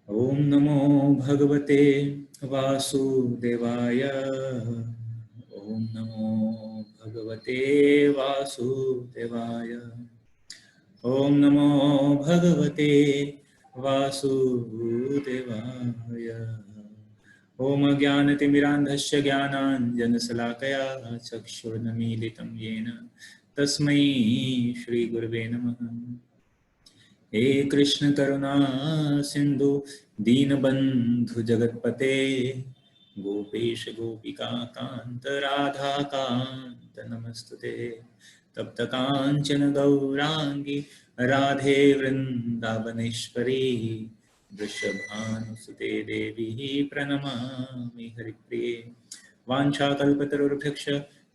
ओम नमो भगवते वासुदेवाय। ओम नमो भगवते वासुदेवाय। ओम नमो भगवते वासुदेवाय। ओम ज्ञानतिमिरान्धस्य ज्ञानाञ्जनशलाकया चक्षुर्न्मीलितं येन तस्मै श्रीगुरवे नमः। हे कृष्ण करुणा सिंधु दीनबंधु जगतपते गोपेश गोपिका कांत राधा कांत नमस्तुते। तप्त कांचन गौरांगी राधे वृंदावनेश्वरी वृषभानुसुते देवी प्रणमामि हरिप्रिये। वाञ्छाकल्पतरुर्भ्यश्च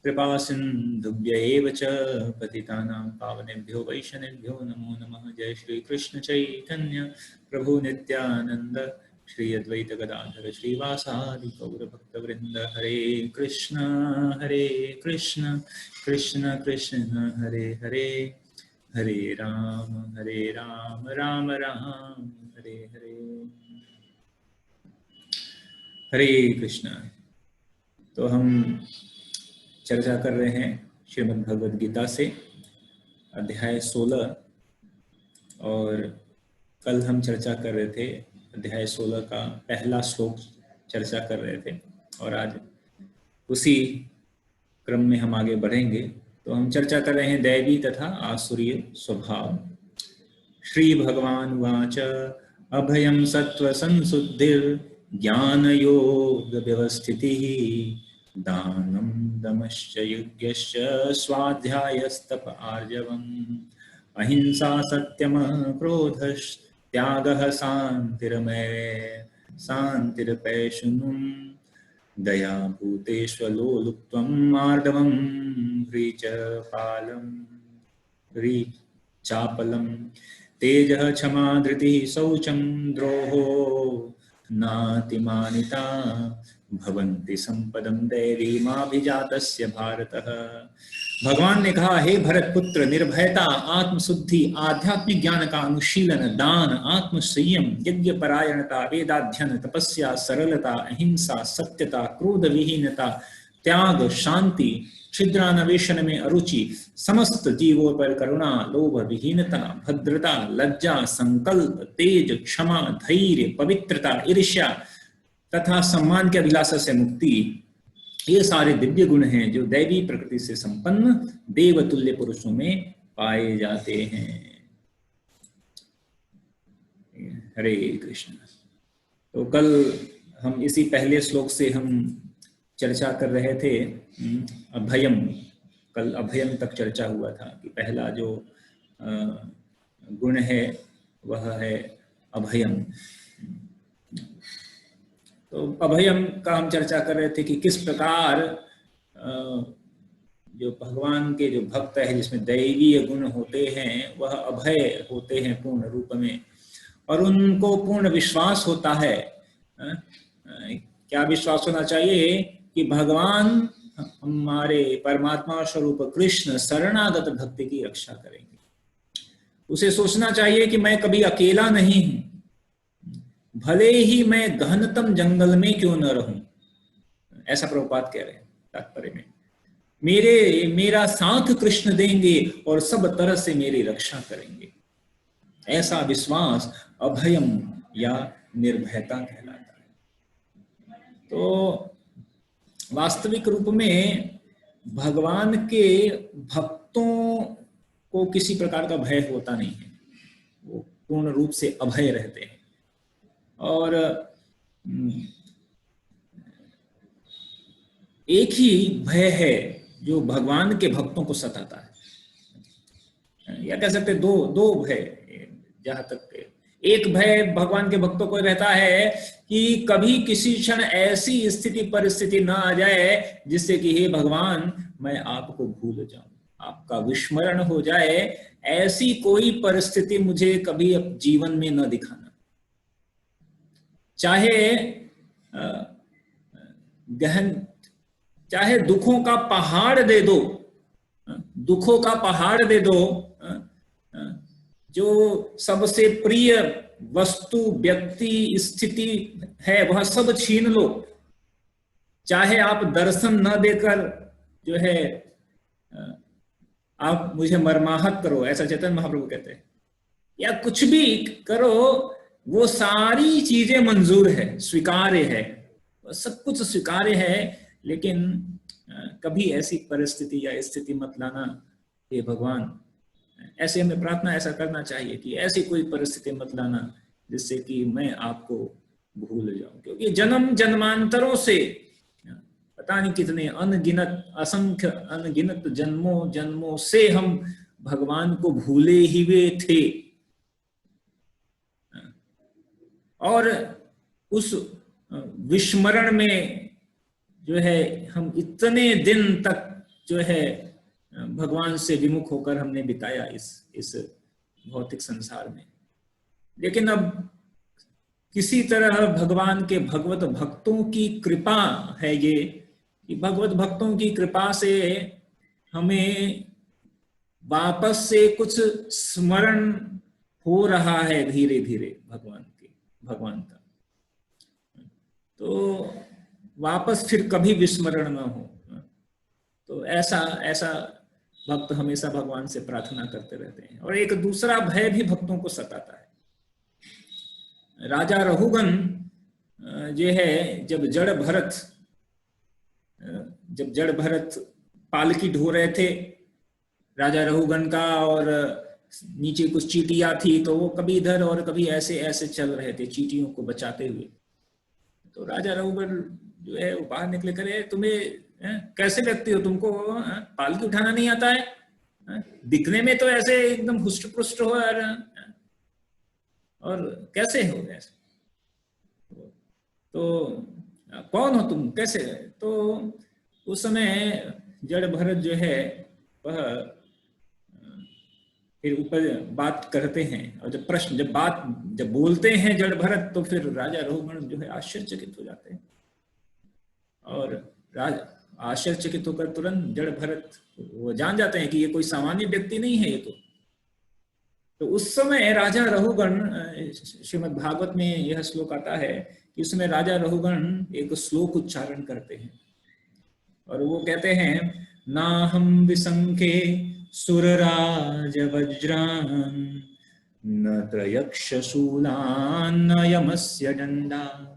कृपा सिन्धुभ्य एव च पतितानां पावनेभ्यो वैष्णवेभ्यो नमो नमः। जय श्री कृष्ण चैतन्य प्रभु नित्यानंद श्री अद्वैत गदाधर श्रीवासादि गौर भक्तवृंद। हरे कृष्ण कृष्ण कृष्ण हरे हरे, हरे राम राम राम हरे हरे। हरे कृष्ण। तो हम चर्चा कर रहे हैं श्रीमद् भगवद गीता से अध्याय 16, और कल हम चर्चा कर रहे थे अध्याय 16 का पहला श्लोक चर्चा कर रहे थे, और आज उसी क्रम में हम आगे बढ़ेंगे। तो हम चर्चा कर रहे हैं दैवी तथा आसुरीय स्वभाव। श्री भगवान वाच अभयं सत्व संसुद्धिर ज्ञान योग व्यवस्थितिः दानं दमश्च यज्ञश्च स्वाध्यायस्तप आर्जवम् अहिंसा सत्यमः क्रोधस्त्यागः शान्तिरपैशुनम् दया भूतेष्वलोलुप्त्वं मार्दवं ह्रीचापलम् तेजः क्षमा धृतिः शौचं द्रोहो नातिमानिता भवन्ति संपदं दैवीमाभिजातस्य भारतः। भगवान ने कहा, हे भरत पुत्र, निर्भयता, आत्मशुद्धि, आध्यात्मिक ज्ञान का अनुशीलन, दान, आत्म संयम, यज्ञ परायणता, वेदाध्ययन, तपस्या, सरलता, अहिंसा, सत्यता, क्रोध विहीनता, त्याग, शांति, छिद्रान्वेषण में अरुचि, समस्त जीवों पर करुणा, लोभ विहीनता, भद्रता, लज्जा, संकल्प, तेज, क्षमा, धैर्य, पवित्रता, ईर्ष्या तथा सम्मान के अभिलाषा से मुक्ति, ये सारे दिव्य गुण हैं जो दैवी प्रकृति से संपन्न देवतुल्य पुरुषों में पाए जाते हैं। हरे कृष्ण। तो कल हम इसी पहले श्लोक से हम चर्चा कर रहे थे अभयम। कल अभयम तक चर्चा हुआ था कि पहला जो गुण है वह है अभयम। तो अभयम का हम चर्चा कर रहे थे कि किस प्रकार जो भगवान के जो भक्त है जिसमें दैवीय गुण होते हैं वह अभय होते हैं पूर्ण रूप में, और उनको पूर्ण विश्वास होता है। क्या विश्वास होना चाहिए कि भगवान हमारे परमात्मा स्वरूप कृष्ण शरणागत भक्ति की रक्षा करेंगे। उसे सोचना चाहिए कि मैं कभी अकेला नहीं हूं, भले ही मैं गहनतम जंगल में क्यों न रहूं। ऐसा प्रभुपाद कह रहे हैं तात्पर्य में, मेरा साथ कृष्ण देंगे और सब तरह से मेरी रक्षा करेंगे। ऐसा विश्वास अभयम या निर्भयता कहलाता है। तो वास्तविक रूप में भगवान के भक्तों को किसी प्रकार का भय होता नहीं है, वो पूर्ण रूप से अभय रहते हैं। और एक ही भय है जो भगवान के भक्तों को सताता है, या कह सकते दो भय। जहां तक एक भय भगवान के भक्तों को रहता है कि कभी किसी क्षण ऐसी स्थिति परिस्थिति ना आ जाए जिससे कि हे भगवान मैं आपको भूल जाऊं, आपका विस्मरण हो जाए। ऐसी कोई परिस्थिति मुझे कभी जीवन में न दिखाना। चाहे दुखों का पहाड़ दे दो, दुखों का पहाड़ दे दो, जो सबसे प्रिय वस्तु, व्यक्ति, स्थिति है वह सब छीन लो, चाहे आप दर्शन न देकर जो है आप मुझे मरमाहत करो, ऐसा चैतन्य महाप्रभु कहते हैं, या कुछ भी करो, वो सारी चीजें मंजूर है, स्वीकार्य है, सब कुछ स्वीकार्य है, लेकिन कभी ऐसी परिस्थिति या स्थिति मत लाना हे भगवान। ऐसे हमें प्रार्थना ऐसा करना चाहिए कि ऐसी कोई परिस्थिति मत लाना जिससे कि मैं आपको भूल जाऊं, क्योंकि जन्म जन्मांतरों से पता नहीं कितने अनगिनत, असंख्य अनगिनत जन्मों जन्मों से हम भगवान को भूले ही वे थे, और उस विस्मरण में जो है हम इतने दिन तक जो है भगवान से विमुख होकर हमने बिताया इस भौतिक संसार में। लेकिन अब किसी तरह भगवान के भगवत भक्तों की कृपा है ये, कि भगवत भक्तों की कृपा से हमें वापस से कुछ स्मरण हो रहा है धीरे धीरे भगवान का, तो वापस फिर कभी विस्मरण न हो। तो ऐसा भक्त हमेशा भगवान से प्रार्थना करते रहते हैं। और एक दूसरा भय भी भक्तों को सताता है। राजा रघुगण जो है, जब जड़ भरत पालकी ढो रहे थे राजा रघुगण का, और नीचे कुछ चींटियां थी, तो वो कभी इधर और कभी ऐसे ऐसे चल रहे थे चींटियों को बचाते हुए। तो राजा रघुगण जो है वो बाहर निकले, करे तुम्हें कैसे लगती हो, तुमको पालकी उठाना नहीं आता है? दिखने में तो ऐसे एकदम हुष्ट पुष्ट हो, और कैसे हो ऐसे? तो कौन हो तुम, कैसे? तो उस समय जड़ भरत जो है वह फिर ऊपर बात करते हैं, और जब बोलते हैं जड़ भरत, तो फिर राजा रघुगण जो है आश्चर्यचकित हो जाते हैं, और आश्चर्यचकित होकर तुरंत जड़ भरत वो जान जाते हैं कि ये कोई सामान्य व्यक्ति नहीं है ये तो उस समय राजा रघुगण, श्रीमद् भागवत में यह श्लोक आता है कि उस समय राजा रघुगण एक श्लोक उच्चारण करते हैं, और वो कहते हैं, नाहं विसंखे सुरराज वज्रान् न त्रयक्षशूलान् न यमस्य दंडा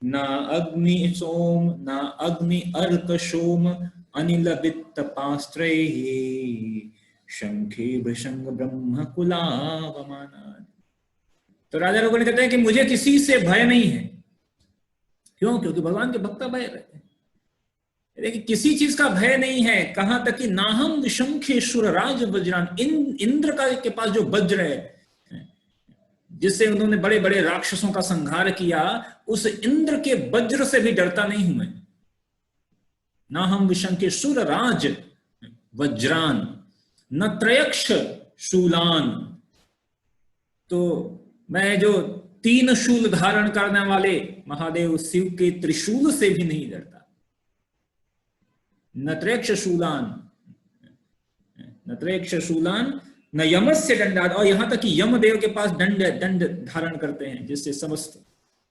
न अग्नि अर्क सोम अनिल वित्त पास्त्रैः शंखे भृशंग ब्रह्म कुलावमानात्। तो राजा रघुगण कहते हैं कि मुझे किसी से भय नहीं है। क्यों? क्योंकि भगवान के भक्त भय रहते हैं। देखिए, किसी चीज का भय नहीं है। कहां तक कि नाहम विशंखेश्वर राज वज्रान, इंद्र का के पास जो वज्र है जिससे उन्होंने बड़े बड़े राक्षसों का संहार किया, उस इंद्र के वज्र से भी डरता नहीं हूं मैं। नाहम विशंखेश्वर राज वज्रान न त्रयक्ष शूलान, तो मैं जो 3 शूल धारण करने वाले महादेव शिव के त्रिशूल से भी नहीं डरता। न त्रयक्ष शूलान न यमस्य दंडाद, और यहां तक कि यमदेव के पास दंड धारण करते हैं, जिससे समस्त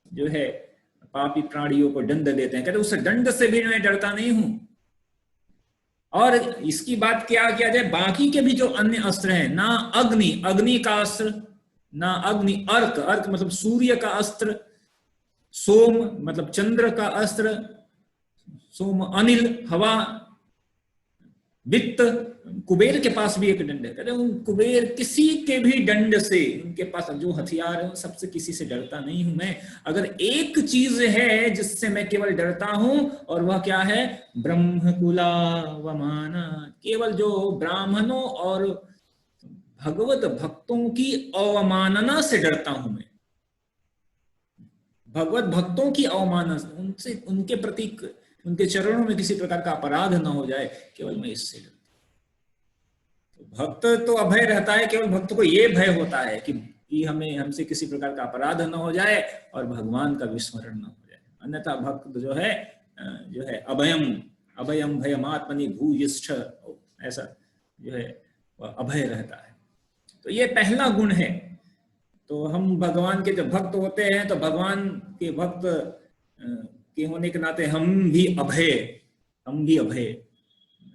जो है पापी प्राणियों को दंड देते हैं। कहते उस दंड से भी मैं डरता नहीं हूं। और इसकी बात क्या किया जाए, बाकी के भी जो अन्य अस्त्र हैं, ना अग्नि का अस्त्र, ना अग्नि अर्क मतलब सूर्य का अस्त्र, सोम मतलब चंद्र का अस्त्र, सोम अनिल हवा, वित्त कुबेर के पास भी एक दंड है। कहते हैं कुबेर किसी के भी दंड से, उनके पास जो हथियार है सबसे किसी से डरता नहीं हूं मैं। अगर एक चीज है जिससे मैं केवल डरता हूं, और वह क्या है, ब्रह्मकुलावमाना, केवल जो ब्राह्मणों और भगवत भक्तों की अवमानना से डरता हूं मैं। भगवत भक्तों की अवमानना, उनसे उनके प्रति उनके चरणों में किसी प्रकार का अपराध न हो जाए, केवल मैं इससे डरता। भक्त तो अभय रहता है, केवल भक्त को यह भय होता है कि हमसे किसी प्रकार का अपराध न हो जाए और भगवान का विस्मरण न हो जाए। अन्यथा भक्त जो है अभयम भयमात्मनि भूयिष्ठ, ऐसा जो है अभय रहता है। तो ये पहला गुण है। तो हम भगवान के जब भक्त होते हैं तो भगवान के भक्त के होने के नाते हम भी अभय,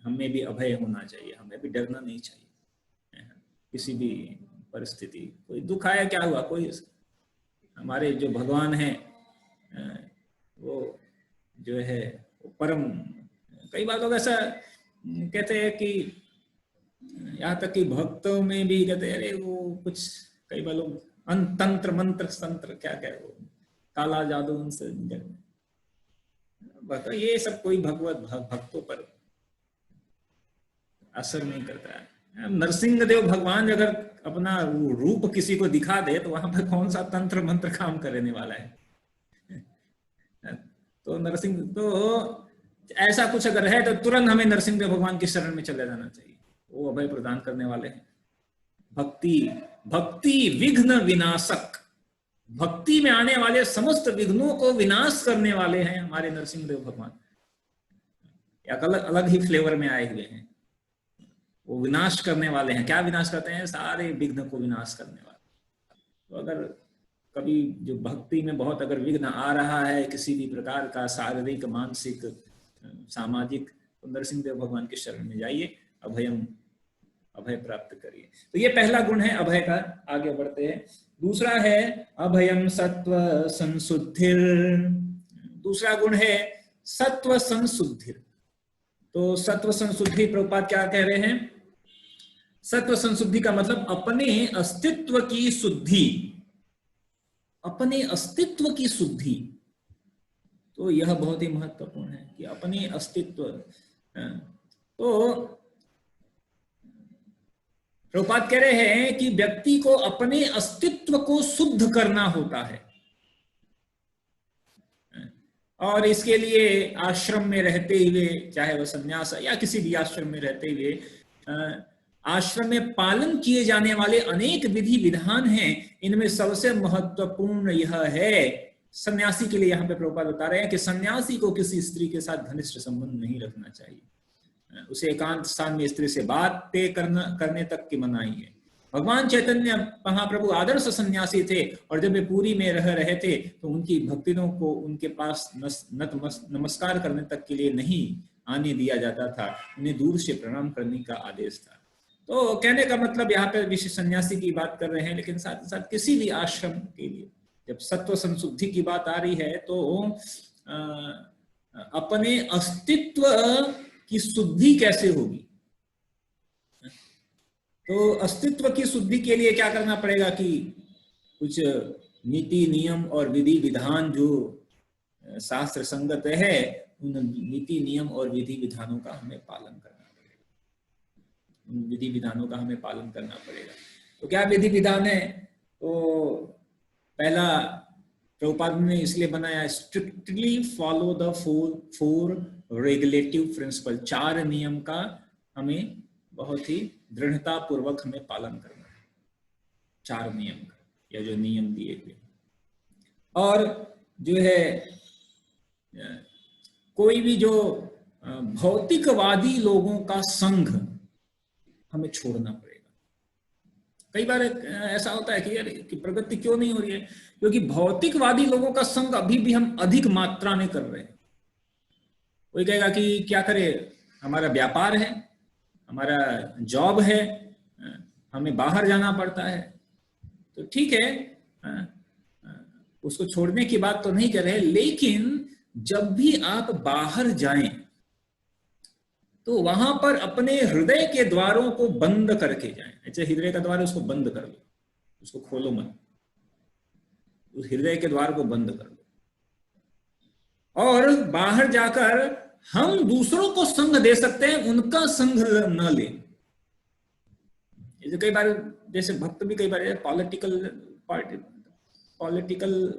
हमें भी अभय होना चाहिए, हमें भी डरना नहीं चाहिए किसी भी परिस्थिति। कोई दुख आया क्या हुआ, कोई हमारे जो भगवान हैं वो जो है वो परम, कई बार लोग ऐसा कहते हैं कि यहाँ तक कि भक्तों में भी कहते हैं अरे वो कुछ, कई बार लोग तंत्र मंत्र संत्र क्या कह वो काला जादू उनसे, तो ये सब कोई भक्तों पर असर नहीं करता है। नरसिंह देव भगवान अगर अपना रूप किसी को दिखा दे तो वहां पर कौन सा तंत्र मंत्र काम करने वाला है। तो नरसिंह, तो ऐसा कुछ अगर है तो तुरंत हमें नरसिंह देव भगवान की शरण में चले जाना चाहिए, वो अभय प्रदान करने वाले हैं। भक्ति विघ्न विनाशक, भक्ति में आने वाले समस्त विघ्नों को विनाश करने वाले हैं हमारे नरसिंह देव भगवान। एक अलग ही फ्लेवर में आए हुए हैं, वो विनाश करने वाले हैं। क्या विनाश करते हैं? सारे विघ्न को विनाश करने वाले। तो अगर कभी जो भक्ति में बहुत अगर विघ्न आ रहा है किसी भी प्रकार का, शारीरिक मानसिक सामाजिक, तो नरसिंह देव भगवान के शरण में जाइए, अभय प्राप्त करिए। तो ये पहला गुण है अभय का। आगे बढ़ते हैं, दूसरा है अभयम सत्व संशुद्धिर। दूसरा गुण है सत्व संशुद्धिर। तो सत्व संशुद्धि प्रभुपाद क्या कह रहे हैं? सत्व संशुद्धि का मतलब अपने अस्तित्व की शुद्धि, अपने अस्तित्व की शुद्धि। तो यह बहुत ही महत्वपूर्ण है कि अपने अस्तित्व। तो प्रभुपाद कह रहे हैं कि व्यक्ति को अपने अस्तित्व को शुद्ध करना होता है, और इसके लिए आश्रम में रहते हुए, चाहे वह संन्यास या किसी भी आश्रम में रहते हुए, आश्रम में पालन किए जाने वाले अनेक विधि विधान हैं। इनमें सबसे महत्वपूर्ण यह है, सन्यासी के लिए यहाँ पे प्रभुपाद बता रहे हैं कि सन्यासी को किसी स्त्री के साथ घनिष्ठ संबंध नहीं रखना चाहिए, उसे एकांत स्थान में स्त्री से बातें करने तक की मनाही है। भगवान चैतन्य महाप्रभु आदर्श सन्यासी थे, और जब वे पूरी में रह रहे थे तो उनकी भक्तों को उनके पास नमस्कार करने तक के लिए नहीं आने दिया जाता था, उन्हें दूर से प्रणाम करने का आदेश था। तो कहने का मतलब यहाँ पे विशेष सन्यासी की बात कर रहे हैं, लेकिन साथ ही साथ किसी भी आश्रम के लिए जब सत्व संशुद्धि की बात आ रही है तो अपने अस्तित्व की शुद्धि कैसे होगी? तो अस्तित्व की शुद्धि के लिए क्या करना पड़ेगा कि कुछ नीति नियम और विधि विधान जो शास्त्र संगत है, उन नीति नियम और विधि विधानों का हमें पालन करना पड़ेगा, उन विधि विधानों का हमें पालन करना पड़ेगा। तो क्या विधि विधान है? तो पहला प्रभुपाद ने इसलिए बनाया, strictly follow the four regulative principle. 4 नियम का हमें बहुत ही दृढ़ता पूर्वक हमें पालन करना है, 4 नियम का, या जो नियम दिए हुए। और जो है कोई भी जो भौतिकवादी लोगों का संघ हमें छोड़ना पड़ेगा। कई बार ऐसा होता है कि यार कि प्रगति क्यों नहीं हो रही है, क्योंकि भौतिकवादी लोगों का संग अभी भी हम अधिक मात्रा में कर रहे हैं। कोई कहेगा कि क्या करे, हमारा व्यापार है, हमारा जॉब है, हमें बाहर जाना पड़ता है, तो ठीक है, उसको छोड़ने की बात तो नहीं कर रहे, लेकिन जब भी आप बाहर जाएं तो वहां पर अपने हृदय के द्वारों को बंद करके जाएं। अच्छा, हृदय का द्वार उसको बंद कर लो, उसको खोलो मत, उस हृदय के द्वार को बंद कर लो। और बाहर जाकर हम दूसरों को संग दे सकते हैं, उनका संग न लें। कई बार जैसे भक्त भी कई बार पॉलिटिकल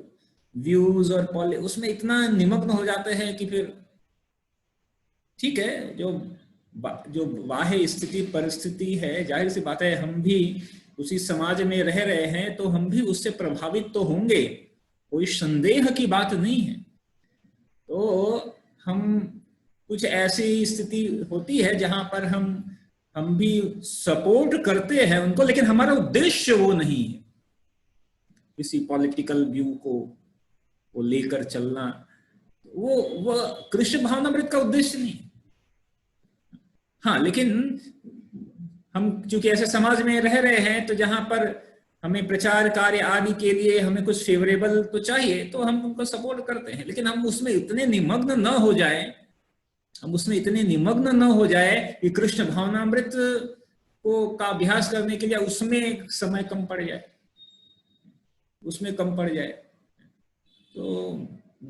व्यूज और उसमें इतना निमग्न हो जाते हैं कि फिर ठीक है, जो बाह्य स्थिति परिस्थिति है, जाहिर सी बात है हम भी उसी समाज में रह रहे हैं, तो हम भी उससे प्रभावित तो होंगे, कोई संदेह की बात नहीं है। तो हम कुछ ऐसी स्थिति होती है जहां पर हम भी सपोर्ट करते हैं उनको, लेकिन हमारा उद्देश्य वो नहीं है। किसी पॉलिटिकल व्यू को लेकर चलना, वो कृष्ण भावनामृत का उद्देश्य नहीं। हाँ, लेकिन हम चूंकि ऐसे समाज में रह रहे हैं तो जहां पर हमें प्रचार कार्य आदि के लिए हमें कुछ फेवरेबल तो चाहिए, तो हम उनको सपोर्ट करते हैं, लेकिन हम उसमें इतने निमग्न न हो जाए, कि कृष्ण भावनामृत का अभ्यास करने के लिए उसमें समय कम पड़ जाए। तो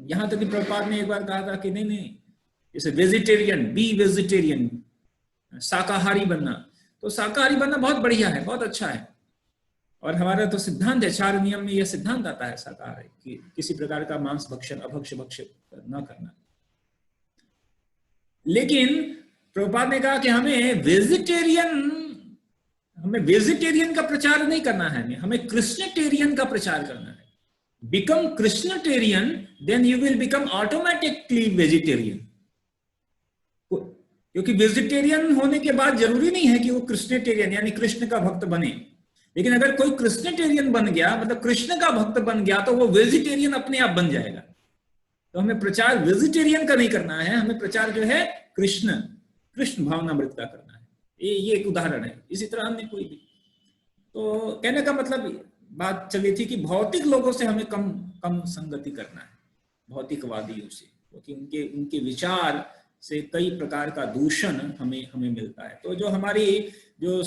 यहां तक कि प्रभुपाद ने एक बार कहा था कि नहीं, जैसे वेजिटेरियन, शाकाहारी बनना, तो शाकाहारी बनना बहुत बढ़िया है, बहुत अच्छा है, और हमारा तो सिद्धांत है, 4 नियम में यह सिद्धांत आता है शाकाहारी कि किसी प्रकार का मांस भक्षण अभक्ष्य न करना। लेकिन प्रभुपाद ने कहा कि हमें वेजिटेरियन का प्रचार नहीं करना है, हमें कृष्णटेरियन का प्रचार करना है। Become Krishnatarian, then you will become automatically vegetarian. क्योंकि वेजिटेरियन होने के बाद जरूरी नहीं है कि वो कृष्णटेरियन यानी कृष्ण का भक्त बने, लेकिन अगर कोई कृष्णटेरियन बन गया, मतलब कृष्ण का भक्त बन गया, तो वो वेजिटेरियन अपने आप बन जाएगा। तो हमें प्रचार वेजिटेरियन का नहीं करना है, हमें प्रचार जो है कृष्ण भावनामृत का करना है। ये एक उदाहरण है। इसी तरह हमने कोई भी, तो कहने का मतलब बात चली थी कि भौतिक लोगों से हमें कम संगति करना है, भौतिकवादियों से, क्योंकि उनके विचार से कई प्रकार का दूषण हमें मिलता है। तो जो हमारी जो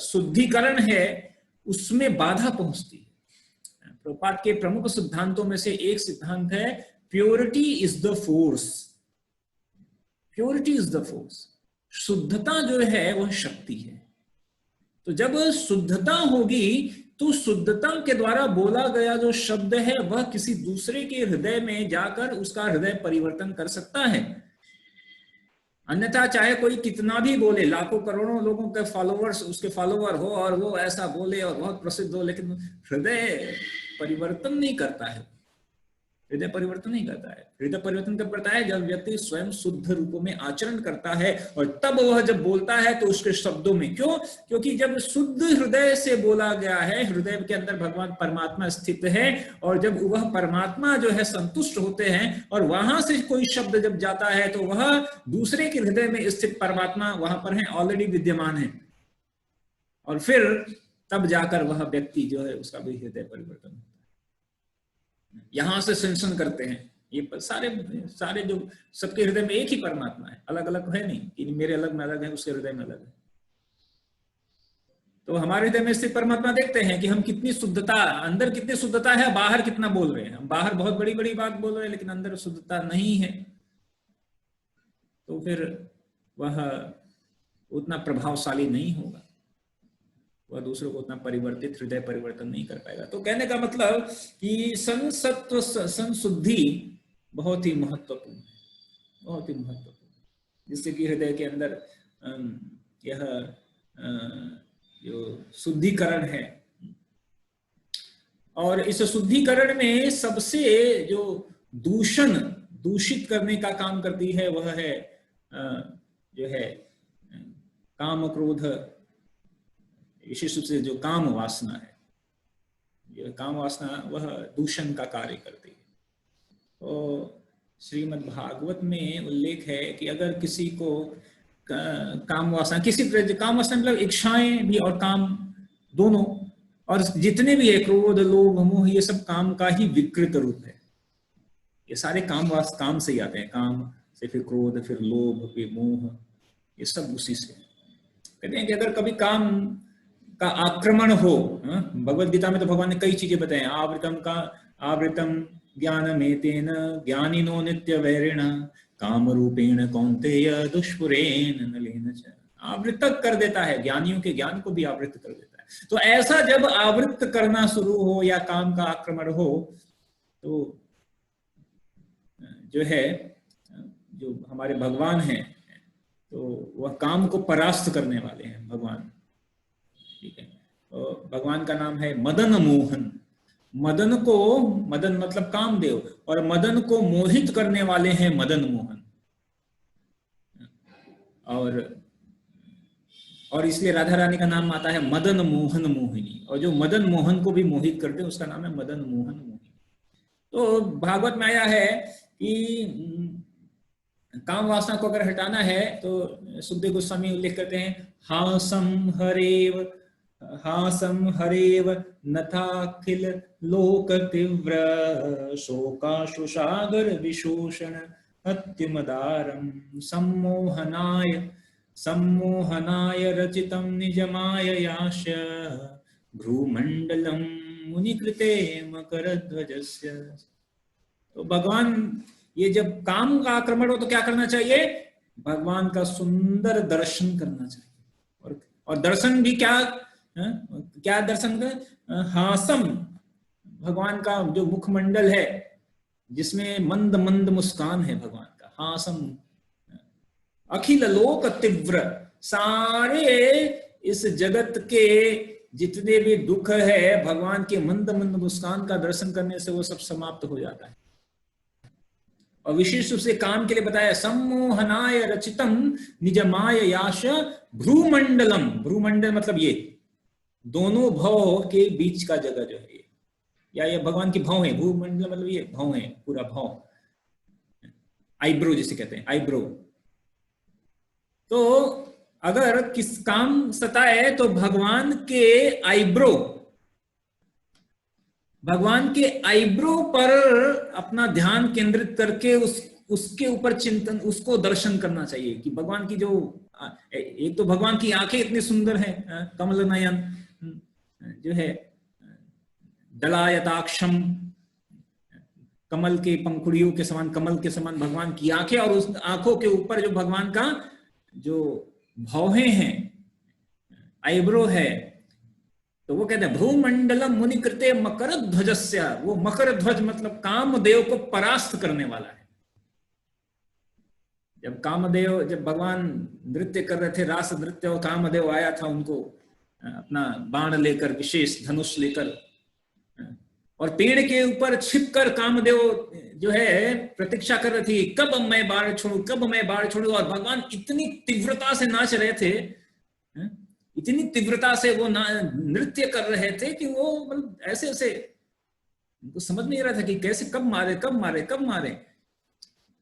शुद्धिकरण है उसमें बाधा पहुंचती है। प्रभुपाद के प्रमुख सिद्धांतों में से एक सिद्धांत है प्योरिटी इज द फोर्स। शुद्धता जो है वह शक्ति है। तो जब शुद्धता होगी तो शुद्धता के द्वारा बोला गया जो शब्द है वह किसी दूसरे के हृदय में जाकर उसका हृदय परिवर्तन कर सकता है। अन्यथा चाहे कोई कितना भी बोले, लाखों करोड़ों लोगों के उसके फॉलोवर हो और वो ऐसा बोले और बहुत प्रसिद्ध हो, लेकिन हृदय परिवर्तन नहीं करता है। हृदय परिवर्तन कब करता है? जब व्यक्ति स्वयं शुद्ध रूपों में आचरण करता है, और तब वह जब बोलता है तो उसके शब्दों में, क्योंकि जब शुद्ध हृदय से बोला गया है, हृदय के अंदर भगवान परमात्मा स्थित है, और जब वह परमात्मा जो है संतुष्ट होते हैं और वहां से कोई शब्द जब जाता है तो वह दूसरे के हृदय में स्थित परमात्मा वहां पर है, ऑलरेडी विद्यमान है, और फिर तब जाकर वह व्यक्ति जो है उसका भी हृदय परिवर्तन होता है। यहां से सेंसन करते हैं ये सारे जो सबके हृदय में एक ही परमात्मा है, अलग अलग है नहीं कि मेरे अलग में अलग है, उसके हृदय में अलग है। तो हमारे हृदय में स्थित परमात्मा देखते हैं कि हम कितनी शुद्धता, अंदर कितनी शुद्धता है, बाहर कितना बोल रहे हैं। हम बाहर बहुत बड़ी बड़ी बात बोल रहे हैं लेकिन अंदर शुद्धता नहीं है, तो फिर वह उतना प्रभावशाली नहीं होगा, वह दूसरों को उतना परिवर्तित हृदय परिवर्तन नहीं कर पाएगा। तो कहने का मतलब कि संसत्व संशुद्धि बहुत ही महत्वपूर्ण है, जिससे कि हृदय के अंदर यह जो शुद्धिकरण है, और इस शुद्धिकरण में सबसे जो दूषित करने का काम करती है वह है जो है काम क्रोध, विशेष रूप से जो काम वासना है, ये काम वासना वह दूषण का कार्य करती है। तो श्रीमद् भागवत में उल्लेख है कि अगर किसी को काम वासना मतलब इच्छाएं भी और काम दोनों, और जितने भी है क्रोध लोभ मोह, ये सब काम का ही विकृत रूप है। ये सारे काम से ही आते हैं, काम से फिर क्रोध, फिर लोभ, फिर मोह, ये सब उसी से। कहते हैं कि अगर कभी काम का आक्रमण हो, भगवद गीता में तो भगवान ने कई चीजें बताए, आवृतम ज्ञानमेतेन ज्ञानिनो नित्य वैरिण काम रूपेण कौन्तेय दुष्पुरेण नलेन च। आवृत कर देता है, ज्ञानियों के ज्ञान को भी आवृत कर देता है। तो ऐसा जब आवृत करना शुरू हो या काम का आक्रमण हो, तो जो है जो हमारे भगवान हैं तो वह काम को परास्त करने वाले हैं भगवान, ठीक है। तो भगवान का नाम है मदन मोहन। मदन मतलब कामदेव, और मदन को मोहित करने वाले हैं मदन मोहन। और इसलिए राधा रानी का नाम आता है मदन मोहन मोहिनी, और जो मदन मोहन को भी मोहित करते हैं उसका नाम है मदन मोहन मोहिनी। तो भागवत में आया है कि काम वासना को अगर हटाना है तो सुखदेव गोस्वामी उल्लेख करते हैं, हासम हरेव नथाखिल लोक तीव्र शोकाशुसागर विशोषण हत्यमदारम सम्मोहनाय रचितं निजमाययाश भ्रूमंडलम मुनिकृते मकरध्वजस्य। तो भगवान, ये जब काम का आक्रमण हो तो क्या करना चाहिए? भगवान का सुंदर दर्शन करना चाहिए। और दर्शन भी क्या दर्शन का? हासम, भगवान का जो मुखमंडल है जिसमें मंद मंद मुस्कान है भगवान का, हासम। अखिल लोक तीव्र, सारे इस जगत के जितने भी दुख है भगवान के मंद मंद मुस्कान का दर्शन करने से वो सब समाप्त हो जाता है। और विशेष रूप से काम के लिए बताया, सम्मोहनाय रचितम निजमाय याश भ्रूमंडलम। भ्रूमंडल मतलब ये दोनों भव के बीच का जगह जो है, या ये भगवान की भव है। भ्रूमंडल मतलब ये भव है, पूरा भव, आईब्रो जिसे कहते हैं, आईब्रो। तो अगर किस काम सताए तो भगवान के आईब्रो पर अपना ध्यान केंद्रित करके उसके ऊपर चिंतन, उसको दर्शन करना चाहिए कि भगवान की जो, एक तो भगवान की आंखें इतनी सुंदर हैं, कमल नयन जो है, दलायताक्षम, कमल के पंखुड़ियों के समान, कमल के समान भगवान की आंखें, और उस आंखों के ऊपर जो भगवान का जो भौहें हैं, आईब्रो है, तो वो कहते हैं भ्रूमंडलम मुनिकृते मकर ध्वजस्य। वो मकर ध्वज मतलब कामदेव को परास्त करने वाला है। जब भगवान नृत्य कर रहे थे, रास नृत्य, और कामदेव आया था उनको अपना बाण लेकर, विशेष धनुष लेकर, और पेड़ के ऊपर छिपकर कामदेव जो है प्रतीक्षा कर रहे थे, कब मैं बाण छोड़ू, कब मैं बाण छोड़ू। और भगवान इतनी तीव्रता से नाच रहे थे, इतनी तीव्रता से वो नृत्य कर रहे थे कि वो मतलब ऐसे उनको समझ नहीं रहा था कि कैसे, कब मारे।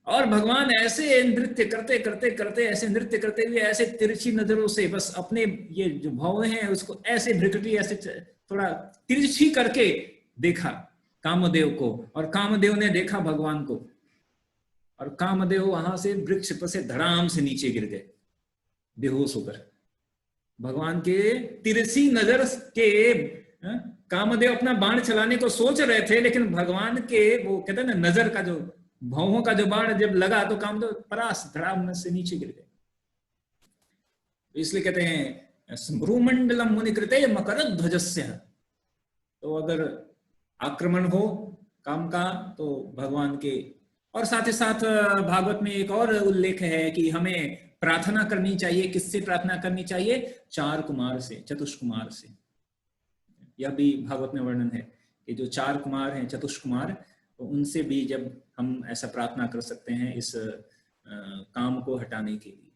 और भगवान ऐसे नृत्य करते करते ऐसे नृत्य करते हुए ऐसे तिरछी नजरों से बस अपने ये जो भाव हैं उसको ऐसे भ्रिकुटी ऐसे थोड़ा तिरछी करके देखा कामदेव को, और कामदेव ने देखा भगवान को, और कामदेव वहां से वृक्ष पर से धड़ाम से नीचे गिर गए बेहोश होकर। भगवान के तिरछी नजर के कामदेव अपना बाण चलाने को सोच रहे थे, लेकिन भगवान के वो कहते हैं ना, नजर का जो भौहों का जो बाण जब लगा तो कामदेव परास धड़ाम से नीचे गिर गए। इसलिए कहते हैं भ्रूमंडलम मुनिकृते मकर ध्वजस्य। तो अगर आक्रमण हो काम का तो भगवान के, और साथ ही साथ भागवत में एक और उल्लेख है कि हमें प्रार्थना करनी चाहिए। किससे प्रार्थना करनी चाहिए? चार कुमार से, चतुष कुमार से। यह भी भागवत में वर्णन है कि जो चार कुमार हैं, चतुष कुमार, तो उनसे भी जब हम ऐसा प्रार्थना कर सकते हैं इस काम को हटाने के लिए।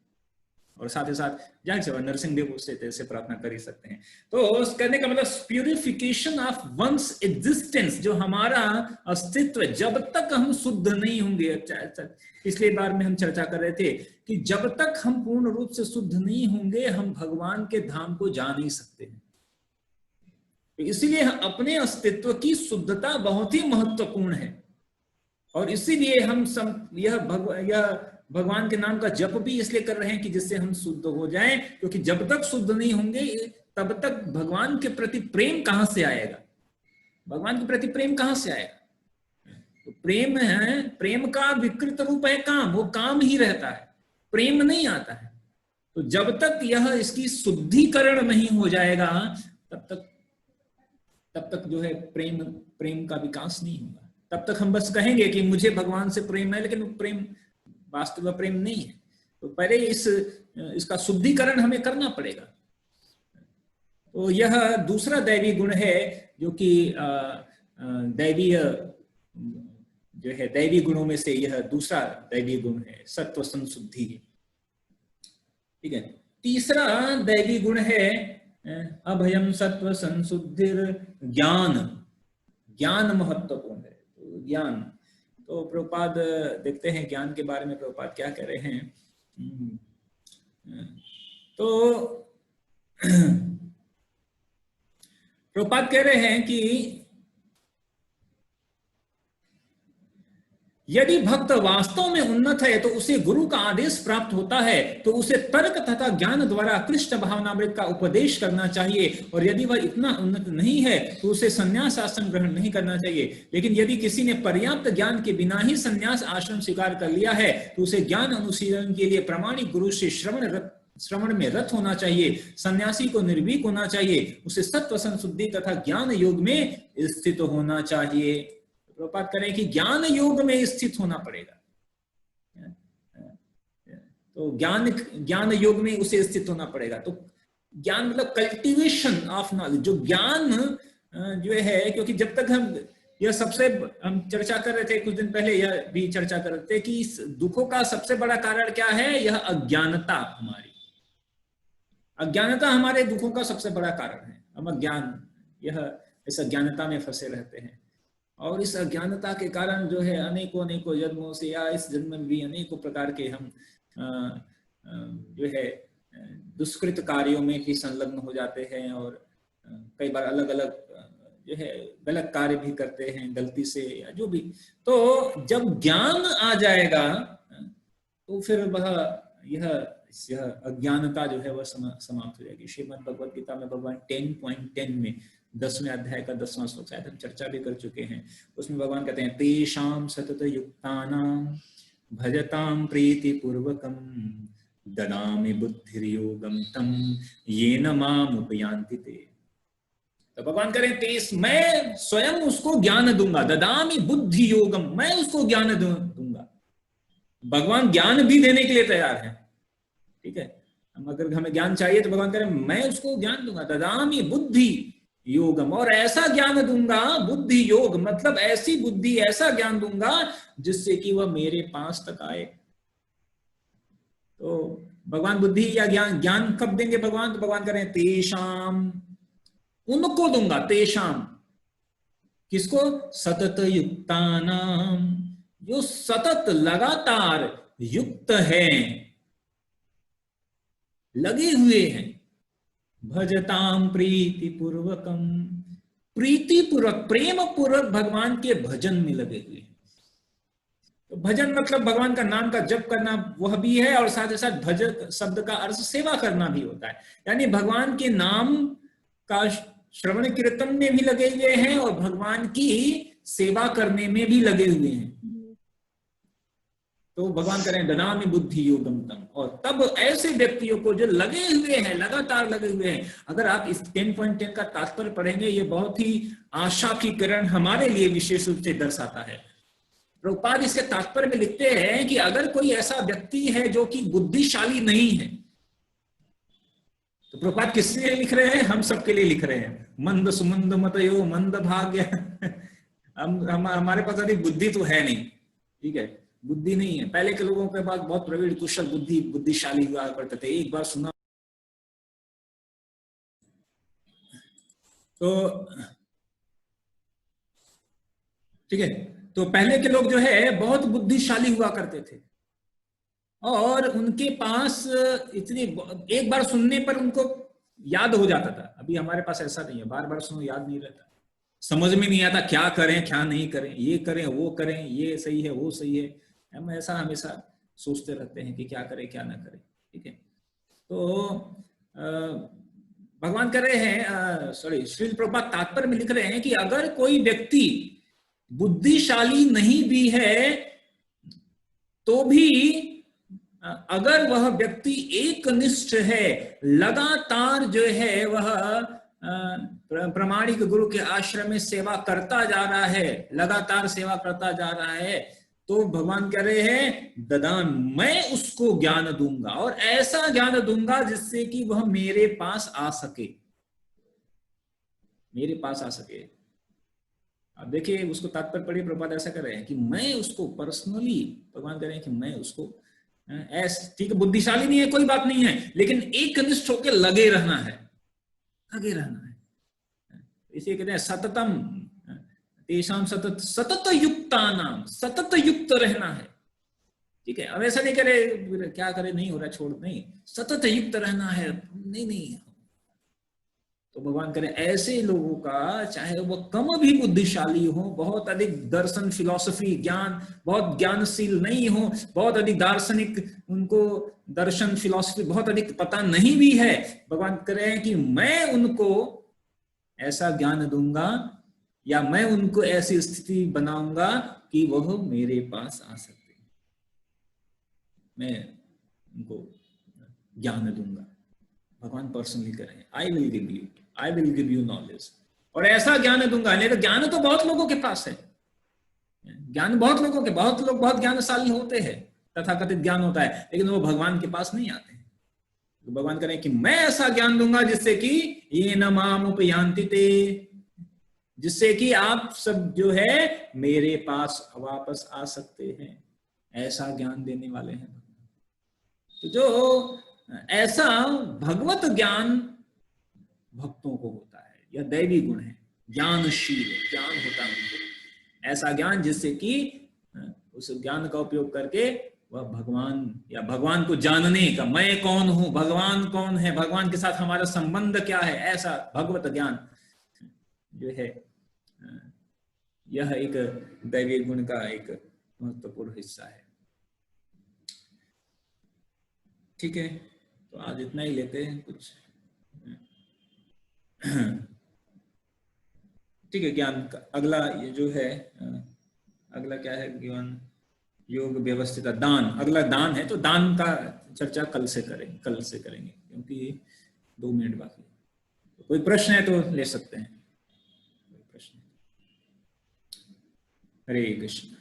और साथ ही साथ जाहिर सी बात नरसिंह देव से प्रार्थना कर ही सकते हैं। तो कहने का मतलब प्यूरिफिकेशन ऑफ वंस एग्जिस्टेंस, जो हमारा अस्तित्व, जब तक हम शुद्ध नहीं होंगे, पिछले बार में हम चर्चा कर रहे थे कि जब तक हम पूर्ण रूप से शुद्ध नहीं होंगे हम भगवान के धाम को जा नहीं सकते हैं। तो इसीलिए अपने अस्तित्व की शुद्धता बहुत ही महत्वपूर्ण है, और इसीलिए हम यह भगवान के नाम का जप भी इसलिए कर रहे हैं कि जिससे हम शुद्ध हो जाएं, क्योंकि जब तक शुद्ध नहीं होंगे तब तक भगवान के प्रति प्रेम कहां से आएगा? भगवान के प्रति प्रेम कहां से आएगा? तो प्रेम है, प्रेम का विकृत रूप है काम, वो काम ही रहता है, प्रेम नहीं आता है। तो जब तक यह इसकी शुद्धिकरण नहीं हो जाएगा तब तक जो है प्रेम का विकास नहीं होगा। तब तक हम बस कहेंगे कि मुझे भगवान से प्रेम है, लेकिन प्रेम वास्तव में प्रेम नहीं है। तो पहले इसका शुद्धिकरण हमें करना पड़ेगा। तो यह दूसरा दैवी गुण है जो कि दैवीय जो है, दैवी गुणों में से यह दूसरा दैवी गुण है, सत्व संशुद्धि। ठीक है। तीसरा दैवी गुण है अभयम सत्व संशुद्धिर ज्ञान। ज्ञान महत्वपूर्ण है। तो ज्ञान, तो प्रभुपाद देखते हैं ज्ञान के बारे में प्रभुपाद क्या कह रहे हैं। तो प्रभुपाद कह रहे हैं कि यदि भक्त वास्तव में उन्नत है तो उसे गुरु का आदेश प्राप्त होता है, तो उसे तर्क तथा ज्ञान द्वारा कृष्ण भावनामृत का उपदेश करना चाहिए। और यदि वह इतना उन्नत नहीं है तो उसे संन्यास आश्रम ग्रहण नहीं करना चाहिए। लेकिन यदि किसी ने पर्याप्त ज्ञान के बिना ही संन्यास आश्रम स्वीकार कर लिया है तो उसे ज्ञान अनुशीलन के लिए प्रामाणिक गुरु से श्रवण में रत होना चाहिए। सन्यासी को निर्भीक होना चाहिए, उसे सत्व संशुद्धि तथा ज्ञान योग में स्थित होना चाहिए। प्रभुपाद करें कि ज्ञान योग में स्थित होना पड़ेगा। तो ज्ञान योग में उसे स्थित होना पड़ेगा। तो ज्ञान मतलब कल्टीवेशन ऑफ नॉलेज, जो ज्ञान जो है, क्योंकि जब तक हम चर्चा कर रहे थे कुछ दिन पहले, यह भी चर्चा कर रहे थे कि इस दुखों का सबसे बड़ा कारण क्या है, यह अज्ञानता। हमारी अज्ञानता हमारे दुखों का सबसे बड़ा कारण है। हम अज्ञान, इस अज्ञानता में फंसे रहते हैं। और इस अज्ञानता के कारण जो है अनेकों जन्मों से या इस जन्म में भी अनेकों प्रकार के हम जो है दुष्कृत कार्यों में भी संलग्न हो जाते हैं। और कई बार अलग अलग जो है गलत कार्य भी करते हैं गलती से या जो भी। तो जब ज्ञान आ जाएगा तो फिर वह यह अज्ञानता जो है वह समाप्त हो जाएगी। श्रीमद् भगवद गीता में भगवान 10.10 में 10वें अध्याय का 10वां श्लोक, शायद हम चर्चा भी कर चुके हैं, उसमें भगवान कहते हैं तेषां सतत युक्तानां भजतां प्रीति पूर्वकं ददामि बुद्धिर्योगं तं येन माम् उपयान्ति ते। तो भगवान करें मैं स्वयं उसको ज्ञान दूंगा, ददामि बुद्धि योगम, मैं उसको ज्ञान दूंगा। भगवान ज्ञान भी देने के लिए तैयार है। ठीक है, अगर हमें ज्ञान चाहिए तो भगवान करें मैं उसको ज्ञान दूंगा, ददामि बुद्धि योगम, और ऐसा ज्ञान दूंगा, बुद्धि योग मतलब ऐसी बुद्धि, ऐसा ज्ञान दूंगा जिससे कि वह मेरे पास तक आए। तो भगवान बुद्धि या ज्ञान कब देंगे भगवान? तो भगवान करें तेषाम, उनको दूंगा, तेषाम किसको? सतत युक्तानाम, जो सतत लगातार युक्त है, लगे हुए हैं। भजताम प्रीति पूर्वकम, प्रीति पूर्वक, प्रेम पूर्वक भगवान के भजन में लगे हुए हैं। तो भजन मतलब भगवान का नाम का जप करना वह भी है, और साथ ही साथ भजन शब्द का अर्थ सेवा करना भी होता है। यानी भगवान के नाम का श्रवण कीर्तन में भी लगे हुए हैं और भगवान की सेवा करने में भी लगे हुए हैं। तो भगवान करें ददामि बुद्धि योगम तम, और तब ऐसे व्यक्तियों को जो लगे हुए हैं, लगातार लगे हुए हैं। अगर आप इस 10.10 का तात्पर्य पढ़ेंगे, ये बहुत ही आशा की किरण हमारे लिए विशेष रूप से दर्शाता है। प्रभुपाद इसके तात्पर्य में लिखते हैं कि अगर कोई ऐसा व्यक्ति है जो कि बुद्धिशाली नहीं है, तो प्रभुपाद किसके लिए लिख रहे हैं? हम सबके लिए लिख रहे हैं। मंद सुमंद मतयो मंद भाग्य हमारे पास अभी बुद्धि तो है नहीं, ठीक है, बुद्धि नहीं है। पहले के लोगों के पास बहुत प्रवीण कुशल बुद्धिशाली हुआ करते थे। एक बार सुना तो ठीक है, तो पहले के लोग जो है बहुत बुद्धिशाली हुआ करते थे और उनके पास इतनी, एक बार सुनने पर उनको याद हो जाता था। अभी हमारे पास ऐसा नहीं है, बार बार सुनो याद नहीं रहता, समझ में नहीं आता क्या करें क्या नहीं करें, ये करें वो करें, ये सही है वो सही है। हम ऐसा हमेशा सोचते रहते हैं कि क्या करें क्या ना करें। ठीक है, तो भगवान कह रहे हैं, श्रील प्रभुपाद तात्पर्य में लिख रहे हैं कि अगर कोई व्यक्ति बुद्धिशाली नहीं भी है तो भी अगर वह व्यक्ति एकनिष्ठ है, लगातार जो है वह प्रामाणिक गुरु के आश्रम में सेवा करता जा रहा है, लगातार सेवा करता जा रहा है, तो भगवान कह रहे हैं ददान, मैं उसको ज्ञान दूंगा और ऐसा ज्ञान दूंगा जिससे कि वह मेरे पास आ सके, मेरे पास आ सके। अब देखिए उसको तात्पर्य पढ़िए, प्रभुपाद ऐसा कर रहे हैं कि मैं उसको पर्सनली, भगवान कह रहे हैं कि मैं उसको ठीक है, बुद्धिशाली नहीं है कोई बात नहीं है, लेकिन एक निष्ठ होकर लगे रहना है, लगे रहना है। इसे कहते हैं सततम, तेषाम सतत, सतत युक्ता नाम, सतत युक्त रहना है। ठीक है, अब ऐसा नहीं करे क्या करे, नहीं हो रहा छोड़, नहीं, सतत युक्त रहना है, नहीं। तो भगवान करे ऐसे लोगों का, चाहे वो कम भी बुद्धिशाली हो, बहुत अधिक दर्शन फिलॉसफी ज्ञान, बहुत ज्ञानशील नहीं हो, बहुत अधिक दार्शनिक, उनको दर्शन फिलॉसफी बहुत अधिक पता नहीं भी है, भगवान करे कि मैं उनको ऐसा ज्ञान दूंगा या मैं उनको ऐसी स्थिति बनाऊंगा कि वह मेरे पास आ सकते, मैं उनको ज्ञान दूंगा। भगवान पर्सनली करें, I will give you knowledge, और ऐसा ज्ञान दूंगा। नहीं तो ज्ञान तो बहुत लोगों के पास है, ज्ञान बहुत लोगों के, बहुत लोग बहुत ज्ञानशाली होते हैं, तथाकथित ज्ञान होता है, लेकिन वो भगवान के पास नहीं आते। तो भगवान करें कि मैं ऐसा ज्ञान दूंगा जिससे कि ये न माम उपयांति ते, जिससे कि आप सब जो है मेरे पास वापस आ सकते हैं, ऐसा ज्ञान देने वाले हैं। तो जो ऐसा भगवत ज्ञान भक्तों को होता है, यह दैवी गुण है, ज्ञानशील ज्ञान होता है उनको, ऐसा ज्ञान जिससे कि उस ज्ञान का उपयोग करके वह भगवान या भगवान को जानने का, मैं कौन हूं, भगवान कौन है, भगवान के साथ हमारा संबंध क्या है, ऐसा भगवत ज्ञान जो है, यह एक दैवीय गुण का एक महत्वपूर्ण हिस्सा है। ठीक है, तो आज इतना ही लेते हैं कुछ। ठीक है, ज्ञान का अगला ये जो है, अगला क्या है, ज्ञान योग व्यवस्थित दान, अगला दान है, तो दान का चर्चा कल से करेंगे क्योंकि 2 मिनट बाकी है। कोई प्रश्न है तो ले सकते हैं, कोई प्रश्न। हरे कृष्ण।